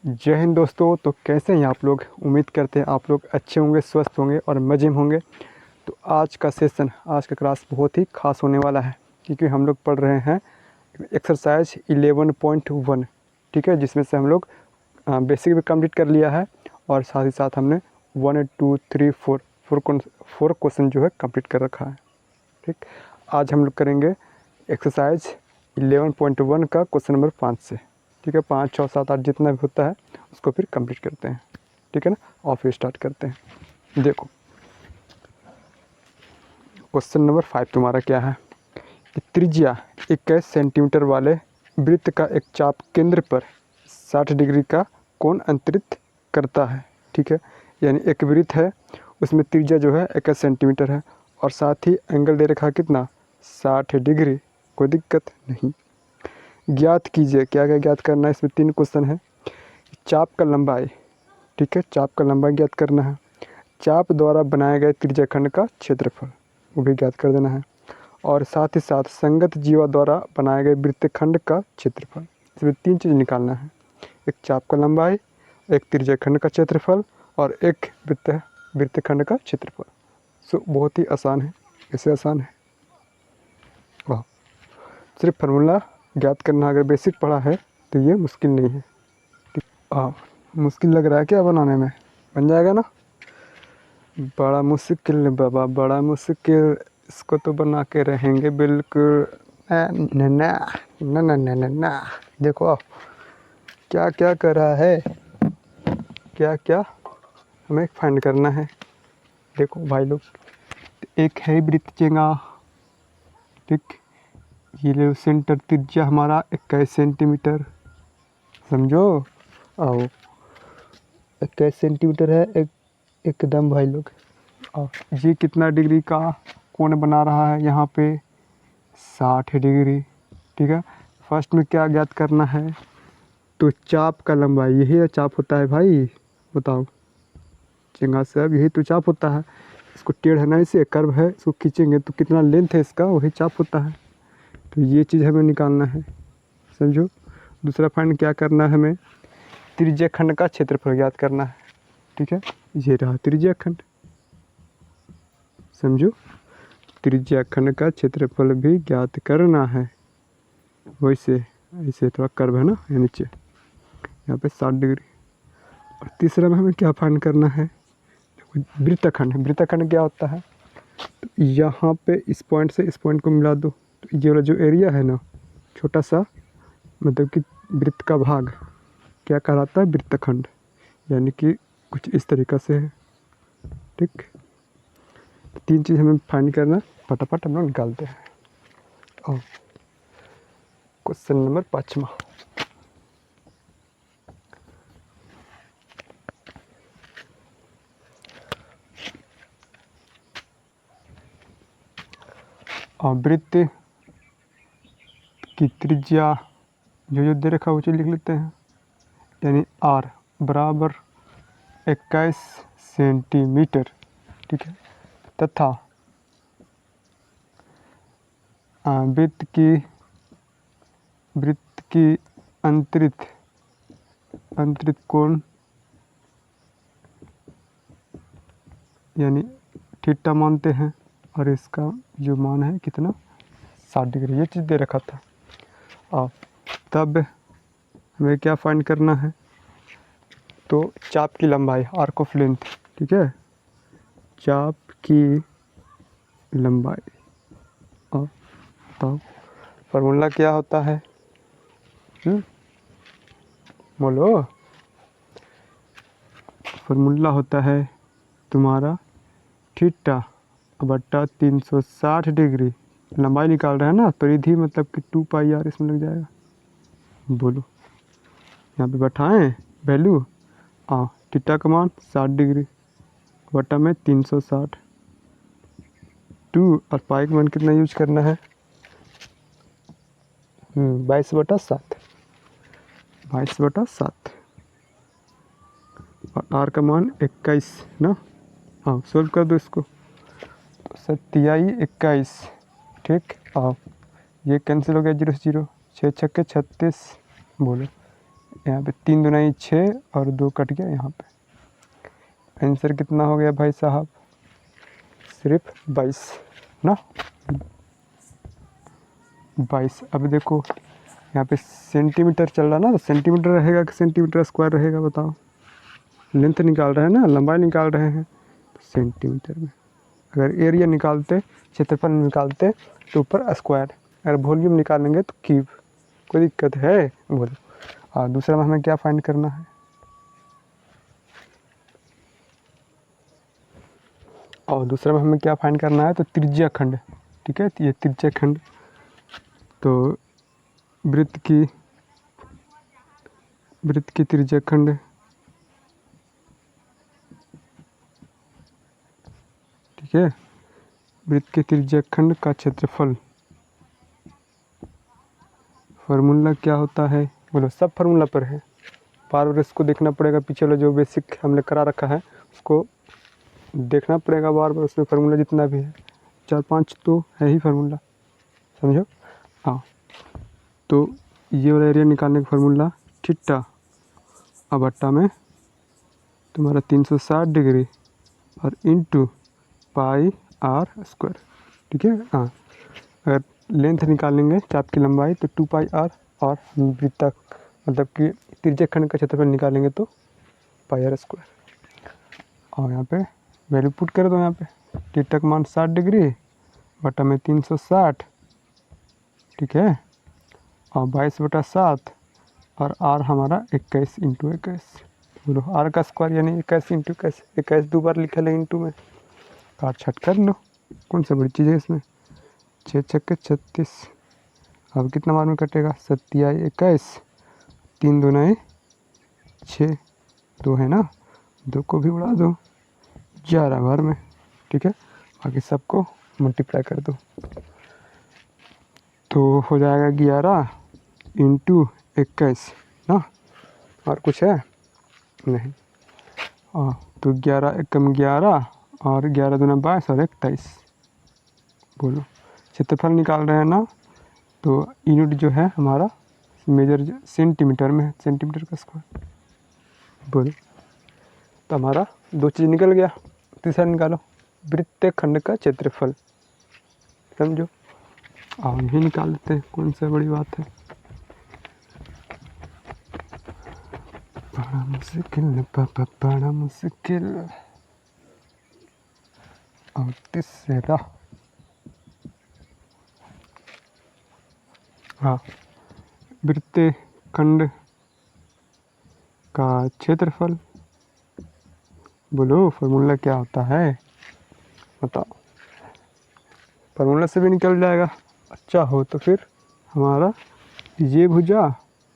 जय हिंद दोस्तों। तो कैसे हैं आप लोग? उम्मीद करते हैं आप लोग अच्छे होंगे, स्वस्थ होंगे और मज़े में होंगे। तो आज का सेशन, आज का क्लास बहुत ही ख़ास होने वाला है, क्योंकि हम लोग पढ़ रहे हैं एक्सरसाइज 11.1, ठीक है, जिसमें से हम लोग बेसिक भी कंप्लीट कर लिया है और साथ ही साथ हमने 1 2 3 4 क्वेश्चन जो है कंप्लीट कर रखा है। ठीक, आज हम लोग करेंगे एक्सरसाइज 11.1 का क्वेश्चन नंबर 5 से। ठीक है, 5 6 7 8 जितना भी होता है उसको फिर कंप्लीट करते हैं। ठीक है ना, और फिर स्टार्ट करते हैं। देखो क्वेश्चन नंबर 5 तुम्हारा क्या है कि त्रिज्या 21 सेंटीमीटर वाले वृत्त का एक चाप केंद्र पर 60 डिग्री का कोण अंतरित करता है। ठीक है, यानी एक वृत्त है, उसमें त्रिज्या जो है 21 सेंटीमीटर है और साथ ही एंगल दे रखा कितना, 60 डिग्री। कोई दिक्कत नहीं। ज्ञात कीजिए, क्या क्या ज्ञात करना है, इसमें 3 क्वेश्चन है। चाप का लंबाई, ठीक है, चाप का लंबाई ज्ञात करना है। चाप द्वारा बनाए गए त्रिज्याखंड का क्षेत्रफल, वो भी ज्ञात कर देना है। और साथ ही साथ संगत जीवा द्वारा बनाए गए वृत्तखंड का क्षेत्रफल। इसमें 3 चीज़ निकालना है, एक चाप का लंबाई, एक त्रिज्याखंड का क्षेत्रफल और एक वृत्तखंड का क्षेत्रफल। सो बहुत ही आसान है, ऐसे आसान है। वाह, सिर्फ फार्मूला ज्ञात करना, अगर बेसिक पढ़ा है तो ये मुश्किल नहीं है। हाँ, मुश्किल लग रहा है क्या बनाने में? बन जाएगा ना? बड़ा मुश्किल है बाबा, बड़ा मुश्किल, इसको तो बना के रहेंगे बिल्कुल। ना ना ना ना ना ना ना। देखो क्या क्या कर रहा है, क्या क्या हमें फाइंड करना है। देखो भाई लोग, एक है वृत्तचेंगा, ठीक, ये सेंटर त्रिज्या हमारा 21 सेंटीमीटर, समझो। आओ, 21 सेंटीमीटर है एकदम भाई लोग। और ये कितना डिग्री का कोण बना रहा है यहाँ पे, 60 डिग्री। ठीक है, फर्स्ट में क्या ज्ञात करना है, तो चाप का लंबाई, यही चाप होता है भाई, बताओ। चेंगा साहब, यही तो चाप होता है। इसको टेढ़ है ना, इसे कर्व है, इसको खींचेंगे तो कितना लेंथ है इसका, वही चाप होता है। तो ये चीज़ हमें निकालना है, समझो। दूसरा फाइंड क्या करना है हमें, त्रिज्याखंड का क्षेत्रफल ज्ञात करना है। ठीक है, ये रहा त्रिज्याखंड, समझो। त्रिज्याखंड का क्षेत्रफल भी ज्ञात करना है। वैसे ऐसे थोड़ा कर्व है ना, ये नीचे यहाँ पे 60 डिग्री। और तीसरा में हमें क्या फाइंड करना है, वृत्तखंड। वृत्तखंड क्या होता है, तो यहाँ पे इस पॉइंट से इस पॉइंट को मिला दो, तो ये वाला जो एरिया है ना, छोटा सा, मतलब कि वृत्त का भाग क्या कहलाता है, वृत्तखंड। यानी कि कुछ इस तरीक़ा से है। ठीक, 3 चीज़ हमें फाइंड करना, फटाफट हम लोग निकालते हैं। और क्वेश्चन नंबर 5वां, वृत्त की त्रिज्या जो दे रखा है वो चीज़ लिख लेते हैं, यानी आर बराबर 21 सेंटीमीटर। ठीक है, तथा वृत्त की अंतरित कोण, यानी थीटा मानते हैं, और इसका जो मान है कितना, 60 डिग्री। ये चीज़ दे रखा था। और तब हमें क्या फाइंड करना है, तो चाप की लंबाई, आर्क ऑफ लेंथ। ठीक है, चाप की लंबाई। और तो फार्मूला क्या होता है, बोलो। फार्मूला होता है तुम्हारा थीटा बट्टा 360 डिग्री। लंबाई निकाल रहे हैं ना, परिधि मतलब कि 2 पाई आर इसमें लग जाएगा। बोलो, यहाँ पे बैठाएँ वैल्यू, थीटा का मान 60 डिग्री बट्टा में 360, 2 और पाई का मान कितना यूज करना है, 22/7, 22/7। और आर का मान 21 ना। हाँ, सोल्व कर दो इसको, 27×21। ठीक, ये कैंसिल हो गया, 0 से 0, 6 छक्के 36। बोलो, यहाँ पे 3 दूनी 6 और 2 कट गया यहाँ पे। आंसर कितना हो गया भाई साहब? सिर्फ 22 ना, 22। अब देखो यहाँ पे सेंटीमीटर चल रहा ना, तो सेंटीमीटर रहेगा कि सेंटीमीटर स्क्वायर रहेगा बताओ? लेंथ निकाल रहे हैं ना, लंबाई निकाल रहे हैं, तो सेंटीमीटर में। अगर एरिया निकालते, क्षेत्रफल निकालते तो ऊपर स्क्वायर, अगर वॉल्यूम निकालेंगे तो क्यूब। कोई दिक्कत है? बोलो। और दूसरा में हमें क्या फाइंड करना है? और दूसरा में हमें क्या फाइंड करना है? तो त्रिज्या खंड। ठीक है, तो ये त्रिज्या खंड, तो वृत्त की त्रिज्या खंड, ठीक है, वृत्त के त्रिज्या खंड का क्षेत्रफल। फार्मूला क्या होता है? बोलो, सब फार्मूला पर है, बार बार इसको देखना पड़ेगा। पीछे वाला जो बेसिक हमने करा रखा है उसको देखना पड़ेगा बार बार, उसमें फार्मूला जितना भी है 4-5 तो है ही फार्मूला, समझो। हाँ, तो ये वाला एरिया निकालने का फार्मूला थीटा अब बट्टा में तुम्हारा 360 डिग्री और इंटू पाई आर स्क्वायर। ठीक है। हाँ, अगर लेंथ निकालेंगे चाप की लंबाई तो 2 पाई आर, और वृत्त मतलब कि त्रिज्या खंड का क्षेत्रफल निकालेंगे तो पाई आर स्क्वायर। और यहाँ पे वैल्यू पुट कर दो। यहाँ पे थीटा का मान 60 डिग्री बटा में 360, ठीक है, और 22/7, और आर हमारा 21 इंटू 21। बोलो, आर का स्क्वायर यानी 21 इंटू 21। 21 दो बार लिखा है इंटू में, काट छट कर लो, कौन सा बड़ी चीज़ है इसमें। 6 छक्के 36। अब कितना बार में कटेगा? 27 3 दूनी 6, 2 है ना, 2 को भी उड़ा दो, 11 बार में। ठीक है, बाकी सबको मल्टीप्लाई कर दो तो हो जाएगा 11 इंटू 21 ना, और कुछ है नहीं। तो 11 एकम 11 और 11 दूना 22 और 21। बोलो, क्षेत्रफल निकाल रहे हैं ना, तो यूनिट जो है हमारा मेजर सेंटीमीटर में है, सेंटीमीटर का स्क्वायर। बोलो, तो हमारा 2 चीज़ निकल गया। तीसरा निकालो, वृत्तीय खंड का क्षेत्रफल, समझो। और यही निकाल लेते हैं, कौन सा बड़ी बात है। बड़ा मुश्किल पापा, बड़ा मुश्किल। और तीसरा, हाँ, वृत्तीय खंड का क्षेत्रफल। बोलो, फार्मूला क्या होता है बताओ? फार्मूला से भी निकल जाएगा। अच्छा हो तो फिर हमारा ये भुजा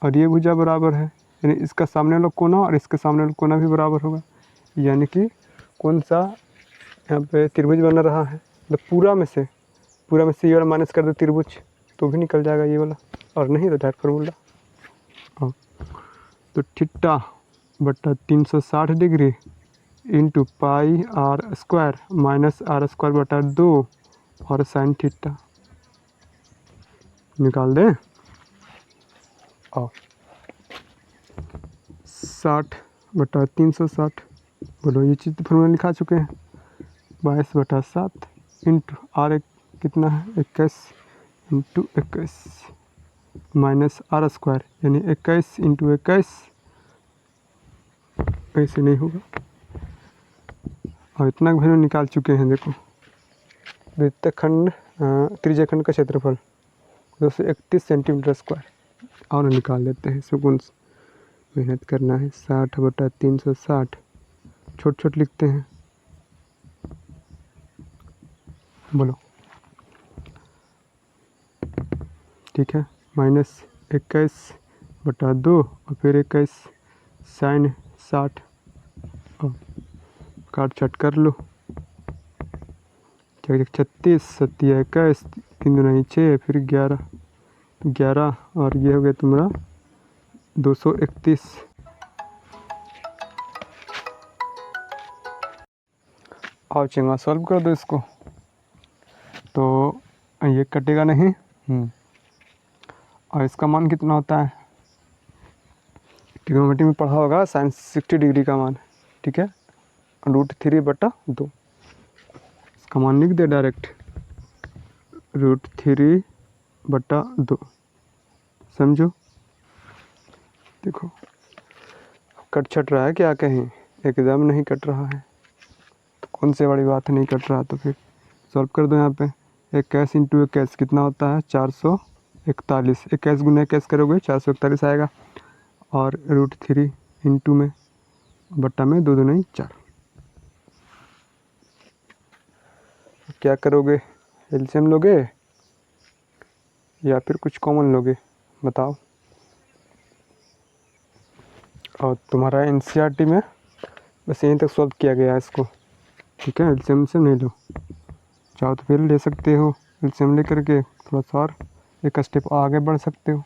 और ये भुजा बराबर है, यानी इसका सामने वाला कोना और इसके सामने वाला कोना भी बराबर होगा। यानी कि कौन सा यहाँ पे त्रिभुज बन रहा है, मतलब पूरा में से ये वाला माइनस कर दो त्रिभुज, तो भी निकल जाएगा ये वाला, और नहीं तो डायरेक्ट फार्मूला। हाँ, तो थीटा बटा 360 degree into pi r square minus r square बटा 2 और साइन थीटा निकाल दें। और 60 बटा 360, बोलो ये चीज़ तो फार्मूला लिखा चुके हैं। 22/7 इंटू आर एक कितना है 21 इंटू 21 माइनस आर स्क्वायर यानी 21 इंटू 21, ऐसे नहीं होगा। और इतना वैल्यू निकाल चुके हैं। देखो, वृत्तीय खंड त्रिज्या खंड का क्षेत्रफल 231 सेंटीमीटर स्क्वायर। और निकाल लेते हैं, इसमें कौन मेहनत करना है। 60/360 छोट छोट लिखते हैं। बोलो, ठीक है, माइनस 21/2 और फिर 21 साइन 60, काट छट कर लो। 36 7 21 3 दूनी 6 फिर 11 और ये हो गया तुम्हारा 231। और चंगा सॉल्व कर दो इसको, तो ये कटेगा नहीं। और इसका मान कितना होता है? ट्रिग्नोमेट्री में पढ़ा होगा साइन 60 डिग्री का मान, ठीक है, √3/2। इसका मान लिख दे डायरेक्ट, √3/2। समझो। देखो कट छट रहा है क्या कहीं? एकदम नहीं कट रहा है। तो कौन से बड़ी बात है, नहीं कट रहा तो फिर सॉल्व कर दो। यहाँ पे 21 × 21 कितना होता है? 441। 21 × 21 करोगे 441 आएगा। और √3 इंटू में बट्टा में 2 2 4। क्या करोगे? एलसीएम लोगे या फिर कुछ कॉमन लोगे? बताओ। और तुम्हारा एनसीईआरटी में बस यहीं तक सॉल्व किया गया है इसको, ठीक है। एलसीएम से नहीं लो, चाहो तो फिर ले सकते हो। एलसीएम ले करके थोड़ा सा और एक स्टेप आगे बढ़ सकते हो,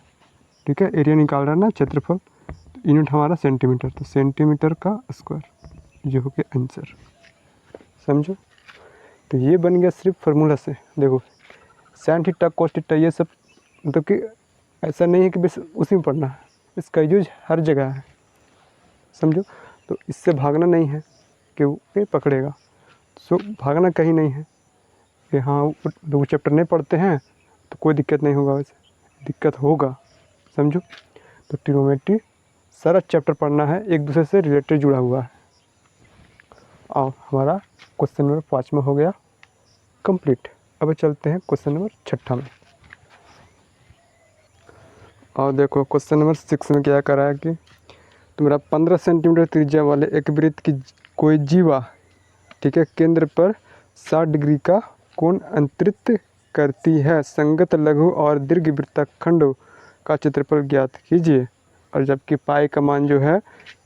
ठीक है। एरिया निकाल रहा है ना, क्षेत्रफल, तो यूनिट हमारा सेंटीमीटर, तो सेंटीमीटर का स्क्वायर, ये हो गया आंसर। समझो। तो ये बन गया सिर्फ फार्मूला से। देखो साइन थीटा कॉस थीटा ये सब मतलब कि ऐसा नहीं है कि बस उसी में पढ़ना है, इसका यूज हर जगह है। समझो। तो इससे भागना नहीं है कि वो पकड़ेगा, सो भागना कहीं नहीं है कि हाँ वो चैप्टर नहीं पढ़ते हैं तो कोई दिक्कत नहीं होगा, वैसे दिक्कत होगा। समझो। तो ट्रिग्नोमेट्री सारा चैप्टर पढ़ना है, एक दूसरे से रिलेटेड जुड़ा हुआ है। और हमारा क्वेश्चन नंबर 5 में हो गया कंप्लीट। अब चलते हैं क्वेश्चन नंबर 6 में। और देखो क्वेश्चन नंबर 6 में क्या करा है कि तुम्हारा 15 सेंटीमीटर त्रिज्या वाले एक वृत्त की कोई जीवा, ठीक है, केंद्र पर 60 डिग्री का कोण अंतरित करती है। संगत लघु और दीर्घ वृत्तखंडों का क्षेत्रफल ज्ञात कीजिए। और जबकि पाई का मान जो है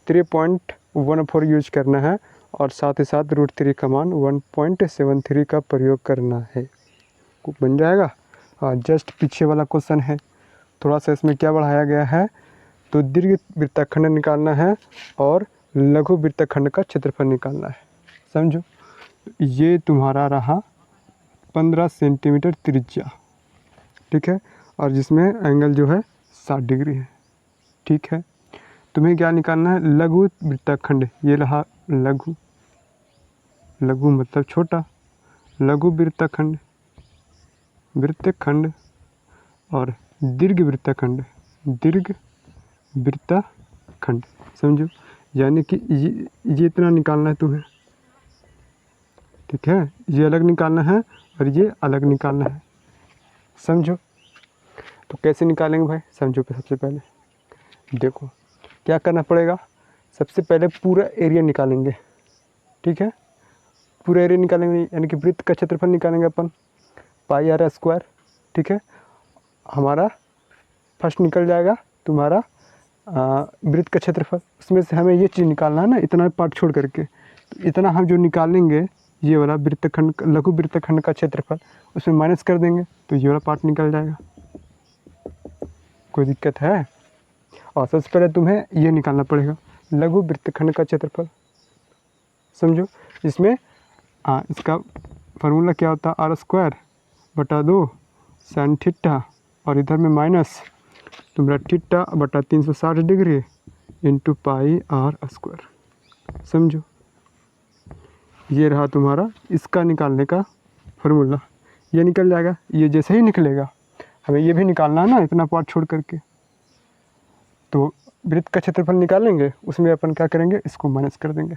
3.14 यूज करना है और साथ ही साथ √3 का मान 1.73 का प्रयोग करना है। बन जाएगा। हाँ, जस्ट पीछे वाला क्वेश्चन है, थोड़ा सा इसमें क्या बढ़ाया गया है, तो दीर्घ वृत्तखंड निकालना है और लघु वृत्तखंड का क्षेत्रफल निकालना है। समझो। ये तुम्हारा रहा 15 सेंटीमीटर त्रिज्या, ठीक है, और जिसमें एंगल जो है 60 डिग्री है, ठीक है। तुम्हें क्या निकालना है? लघु वृत्तखंड। ये रहा लघु, लघु मतलब छोटा, लघु वृत्तखंड, वृत्तखंड, और दीर्घ वृत्तखंड, दीर्घ वृत्तखंड। समझो। यानी कि ये इतना निकालना है तुम्हें, ठीक है, ये अलग निकालना है और ये अलग निकालना है। समझो। तो कैसे निकालेंगे भाई? समझो। सबसे पहले देखो क्या करना पड़ेगा। सबसे पहले पूरा एरिया निकालेंगे, ठीक है, पूरा एरिया निकालेंगे, यानी कि वृत्त का क्षेत्रफल निकालेंगे अपन, πr², ठीक है। हमारा फर्स्ट निकल जाएगा तुम्हारा वृत्त का क्षेत्रफल। उसमें से हमें ये चीज़ निकालना है ना, इतना पार्ट छोड़ करके, तो इतना हम जो निकालेंगे ये वाला वृत्तखंड, लघु वृत्तखंड का क्षेत्रफल, उसमें माइनस कर देंगे तो ये वाला पार्ट निकल जाएगा। कोई दिक्कत है? और सबसे पहले तुम्हें ये निकालना पड़ेगा लघु वृत्तखंड का क्षेत्रफल। समझो। इसमें इसका फार्मूला क्या होता है? r²/2 साइन थीटा, और इधर में माइनस तुम्हारा θ/360 डिग्री इंटू πr²। समझो। ये रहा तुम्हारा इसका निकालने का फार्मूला। ये निकल जाएगा। ये जैसे ही निकलेगा हमें ये भी निकालना है ना, इतना पार्ट छोड़ करके। तो वृत्त का क्षेत्रफल निकालेंगे, उसमें अपन क्या करेंगे, इसको माइनस कर देंगे।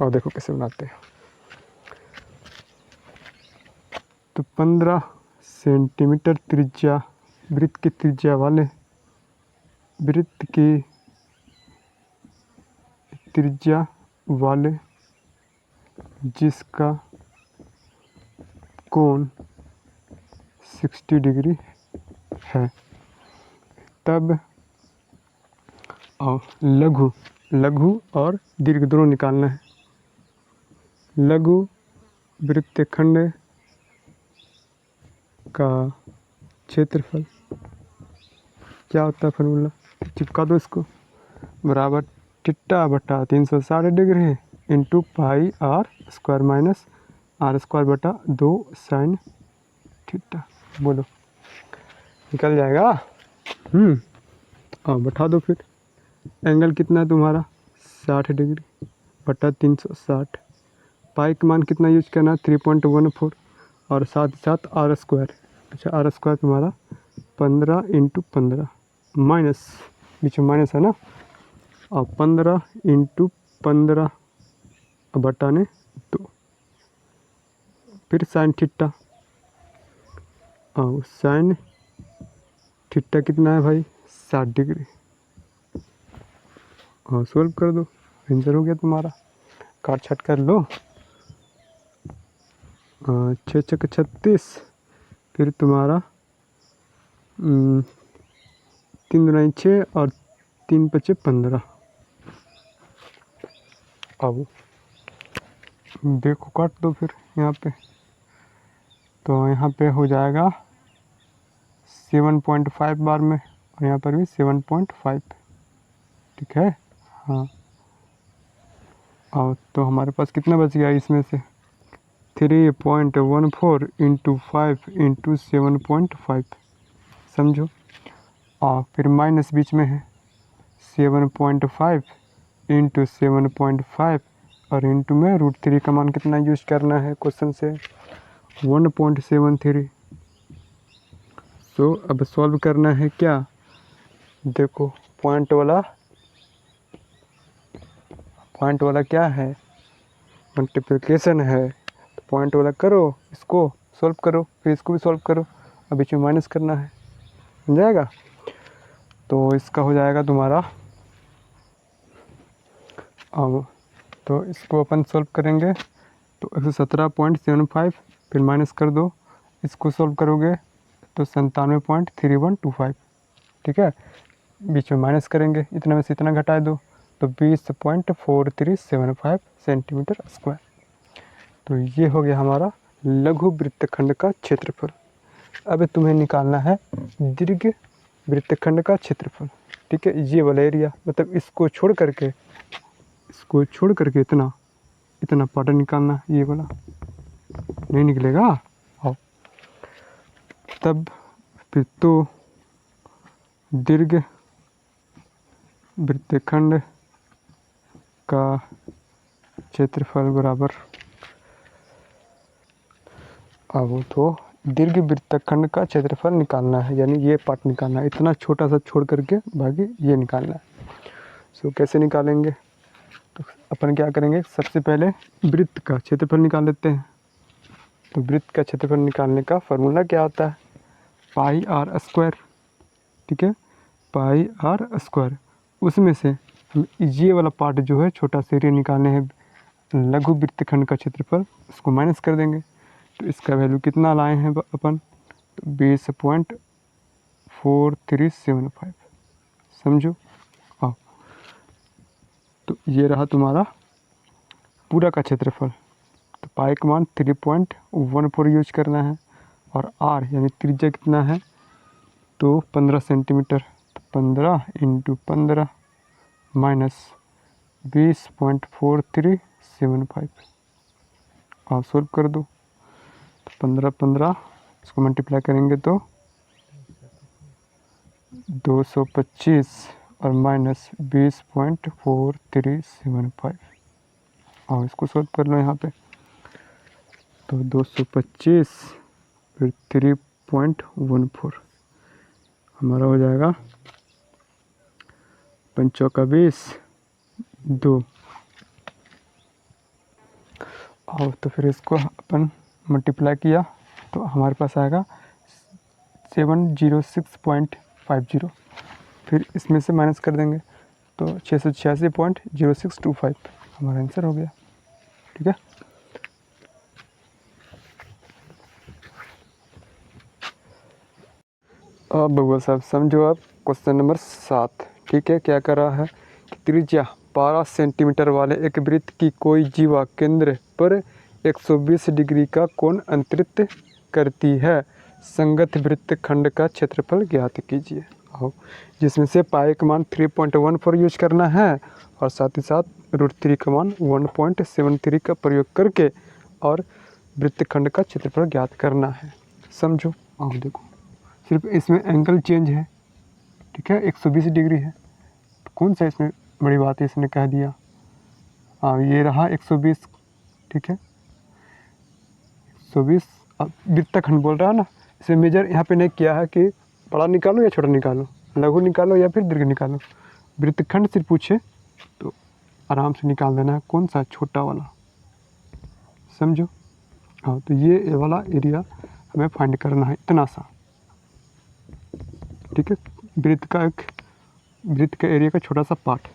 और देखो कैसे बनाते हैं। तो 15 सेंटीमीटर त्रिज्या, वृत्त की त्रिज्या वाले, वृत्त की त्रिज्या वाले जिसका कोण 60 डिग्री है, तब और लघु, लघु और दीर्घ दोनों निकालना है। लघु वृत्तखंड का क्षेत्रफल क्या होता है? फार्मूला चिपका दो इसको, बराबर θ/360 degree into πr² minus r²/2 sine theta. बोलो निकल जाएगा। और बैठा दो फिर। एंगल कितना है तुम्हारा 60 डिग्री बटा 360। पाई का मान कितना यूज करना है 3.14 और साथ ही साथ आर स्क्वायर। अच्छा आर स्क्वायर तुम्हारा 15 × 15 माइनस बीच में माइनस है ना, और 15 × 15 बटाने 2, फिर साइन थीटा। और साइन थीटा कितना है भाई 60 डिग्री। हाँ सॉल्व कर दो, आंसर हो गया तुम्हारा। काट छाट कर लो। 6 छक 36, फिर तुम्हारा 3 दूनी 6 और 3 पचे 15। अब देखो काट दो फिर यहाँ पे, तो यहाँ पे हो जाएगा 7.5 बार में, और यहाँ पर भी 7.5। ठीक है हाँ। और तो हमारे पास कितना बच गया इसमें से 3.14 × 5 × 7.5 समझो। और फिर माइनस बीच में है 7.5 × 7.5 और इंटू में √3 का मान कितना यूज करना है क्वेश्चन से 1.73। सो अब सॉल्व करना है क्या, देखो पॉइंट वाला क्या है मल्टीप्लिकेशन है, तो पॉइंट वाला करो, इसको सॉल्व करो, फिर इसको भी सॉल्व करो, अब बीच में माइनस करना है, हो जाएगा। तो इसका हो जाएगा तुम्हारा, अब तो इसको अपन सॉल्व करेंगे तो 117.75, फिर माइनस कर दो, इसको सॉल्व करोगे तो 97.3125। ठीक है, बीच में माइनस करेंगे, इतना में से इतना घटा दो तो 20.4375 सेंटीमीटर स्क्वायर। तो ये हो गया हमारा लघु वृत्तखंड का क्षेत्रफल। अब तुम्हें निकालना है दीर्घ वृत्तखंड का क्षेत्रफल। ठीक है, ये वाला एरिया मतलब इसको छोड़ करके इतना पार्ट निकालना, ये वाला नहीं निकलेगा। आओ तब फिर तो दीर्घ वृत्तखंड का क्षेत्रफल बराबर, अब तो दीर्घ वृत्तखंड का क्षेत्रफल निकालना है, यानी ये पार्ट निकालना है, इतना छोटा सा छोड़ करके बाकी ये निकालना है। सो कैसे निकालेंगे, तो अपन क्या करेंगे, सबसे पहले वृत्त का क्षेत्रफल निकाल लेते हैं। तो वृत्त का क्षेत्रफल निकालने का फार्मूला क्या होता है πr²। ठीक है, πr², उसमें से हम ये वाला पार्ट जो है छोटा सा एरिया निकालने हैं लघु वृत्तखंड का क्षेत्रफल, उसको माइनस कर देंगे। तो इसका वैल्यू कितना लाए हैं अपन, 20.4375 समझो। आओ तो ये रहा तुम्हारा पूरा का क्षेत्रफल। तो पाई का मान 3.14 यूज करना है, और आर यानी त्रिज्या कितना है तो 15 सेंटीमीटर, तो 15 × 15 माइनस 20.4375। आप सॉल्व कर दो, तो 15 इसको मल्टीप्लाई करेंगे तो 225 और माइनस 20.4375। और इसको सॉल्व कर लो यहाँ पे, तो 225 फिर 3.14 हमारा हो जाएगा 5 × 20 2। और तो फिर इसको अपन मल्टीप्लाई किया तो हमारे पास आएगा 706.50, फिर इसमें से माइनस कर देंगे तो 686.0625 हमारा आंसर हो गया। ठीक है, अब बबुआ साहब समझो आप क्वेश्चन नंबर 7। ठीक है, क्या कर रहा है कि त्रिज्या 12 सेंटीमीटर वाले एक वृत्त की कोई जीवा केंद्र पर 120 डिग्री का कोण अंतरित करती है, संगत वृत्तखंड का क्षेत्रफल ज्ञात कीजिए। आओ, जिसमें से पाई का मान 3.14 यूज करना है और साथ ही साथ √3 का मान 1.73 का प्रयोग करके और वृत्तखंड का क्षेत्रफल ज्ञात करना है। समझो। आओ देखो, सिर्फ इसमें एंगल चेंज है। ठीक है, 120 डिग्री है, कौन सा इसमें बड़ी बात है, इसने कह दिया। हाँ ये रहा 120, ठीक है 120। अब वृत्तखंड बोल रहा है ना, इसे मेजर यहाँ पे नहीं किया है कि बड़ा निकालो या छोटा निकालो, लघु निकालो या फिर दीर्घ निकालो। वृत्तखंड से पूछे तो आराम से निकाल देना है कौन सा छोटा वाला, समझो। हाँ तो ये वाला एरिया हमें फाइंड करना है, इतना सा, ठीक है। वृत्त का एरिया का छोटा सा पार्ट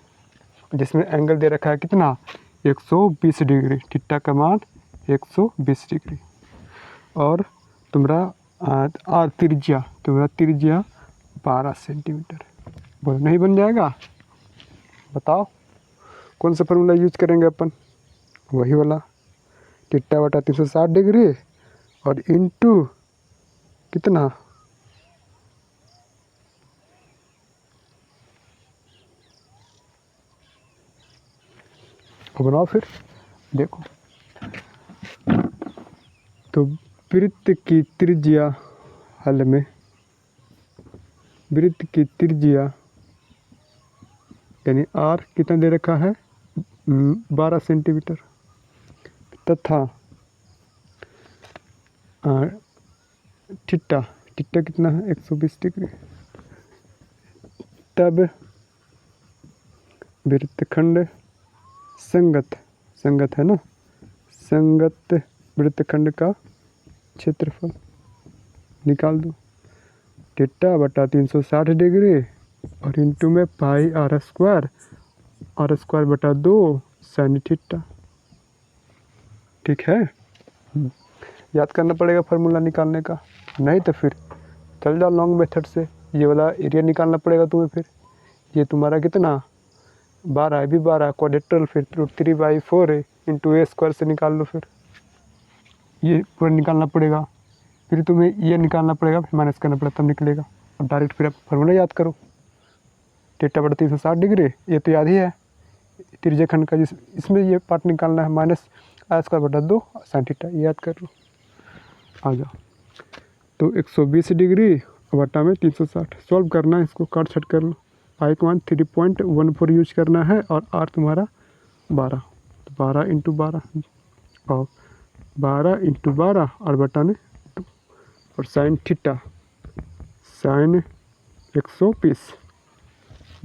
जिसमें एंगल दे रखा है कितना, 120 डिग्री, थीटा का मान 120 डिग्री। और तुम्हारा त्रिज्या 12 सेंटीमीटर। बोलो नहीं बन जाएगा, बताओ कौन सा फॉर्मूला यूज करेंगे अपन, वही वाला थीटा बटा 360 डिग्री और इंटू कितना, बनाओ फिर देखो। तो वृत्त की त्रिज्या, हल में वृत्त की त्रिज्या यानी आर कितना दे रखा है, 12 सेंटीमीटर, तथा थीटा कितना है 120 डिग्री। तब वृत्तखंड संगत है ना, संगत वृत्तखंड का क्षेत्रफल निकाल दो, थीटा बटा 360 डिग्री और इंटू में पाई आर स्क्वायर बटा 2 साइन थीटा, ठीक है। याद करना पड़ेगा फार्मूला निकालने का, नहीं तो फिर चल जाओ लॉन्ग मेथड से, ये वाला एरिया निकालना पड़ेगा तुम्हें। फिर ये तुम्हारा कितना 12 है, भी 12 क्वाड्रेटरल, फिर √3/4 है, इंटू ए स्क्वायर से निकाल लो। फिर ये पूरा निकालना पड़ेगा, फिर तुम्हें ये निकालना पड़ेगा, फिर माइनस करना पड़ेगा तब निकलेगा। अब डायरेक्ट फिर आप फार्मूला याद करो, थीटा बटा 360 डिग्री, ये तो याद ही है त्रिज्या खंड का, जिस इसमें ये पार्ट निकालना है, माइनस आ स्क्वायर बटा 2 साइन थीटा, ये याद कर लो। आ जाओ, तो 120 डिग्री बटा में 360 सॉल्व करना है, इसको काट छट कर लो। पाई का मान 3.14 यूज करना है और आर तुम्हारा 12, तो 12 × 12 और 12 × 12 और बटा में 2 और साइन थीटा साइन 120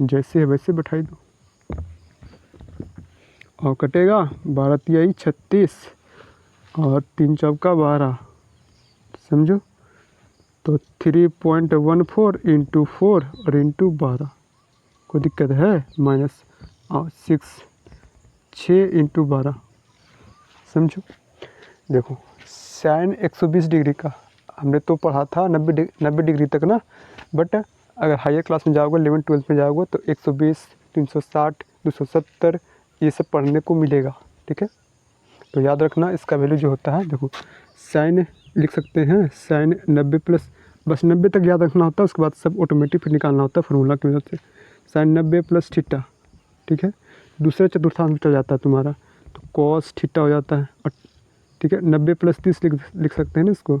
जैसे है वैसे बैठाई दो और कटेगा 12 तिहाई 36 और 3 चौका 12, समझो। तो 3.14 × 4 और इंटू 12, कोई दिक्कत है, माइनस 6 × 12, समझो। देखो साइन 120 डिग्री का हमने तो पढ़ा था 90 डिग्री तक ना, बट अगर हायर क्लास में जाओगे 11-12 में जाओगे तो 120, 360, 270 ये सब पढ़ने को मिलेगा, ठीक है। तो याद रखना इसका वैल्यू जो होता है, देखो साइन लिख सकते हैं, साइन 90 प्लस, बस 90 तक याद रखना होता है, उसके बाद सब ऑटोमेटिक फिर निकालना होता है फार्मूला की मदद से। साइन 90 प्लस थीटा, ठीक है, दूसरे चतुर्थांश में चल जाता है तुम्हारा, तो कॉस थीटा हो जाता है, और ठीक है 90 प्लस 30 लिख सकते हैं ना इसको,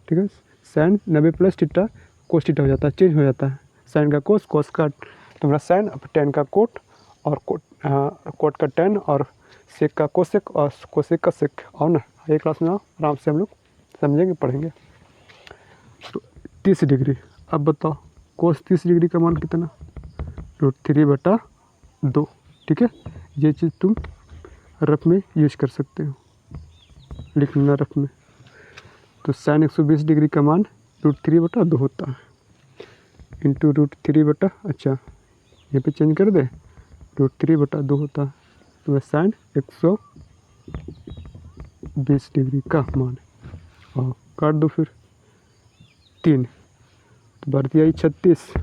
ठीक है। Sine 90 plus theta cos theta हो जाता है, चेंज हो जाता है, साइन का कोस, कोस का तुम्हारा साइन, और टेन का कोट, और कोट का टेन, और सेक का कोसेक, और कोसेक का सेक। और ना ये क्लास में आराम से हम लोग समझेंगे, पढ़ेंगे। तो 30 डिग्री, अब बताओ कोस 30 डिग्री का मान कितना, √3/2, ठीक है। ये चीज़ तुम रफ में यूज कर सकते हो, लिख लेना रफ में। तो साइन 120 डिग्री का मान √3/2 होता है, इंटू √3 अच्छा यहाँ पे चेंज कर दे, √3/2 होता है, तो वह साइन 120 डिग्री का मान, और काट दो फिर 3, तो 12 तिहाई 36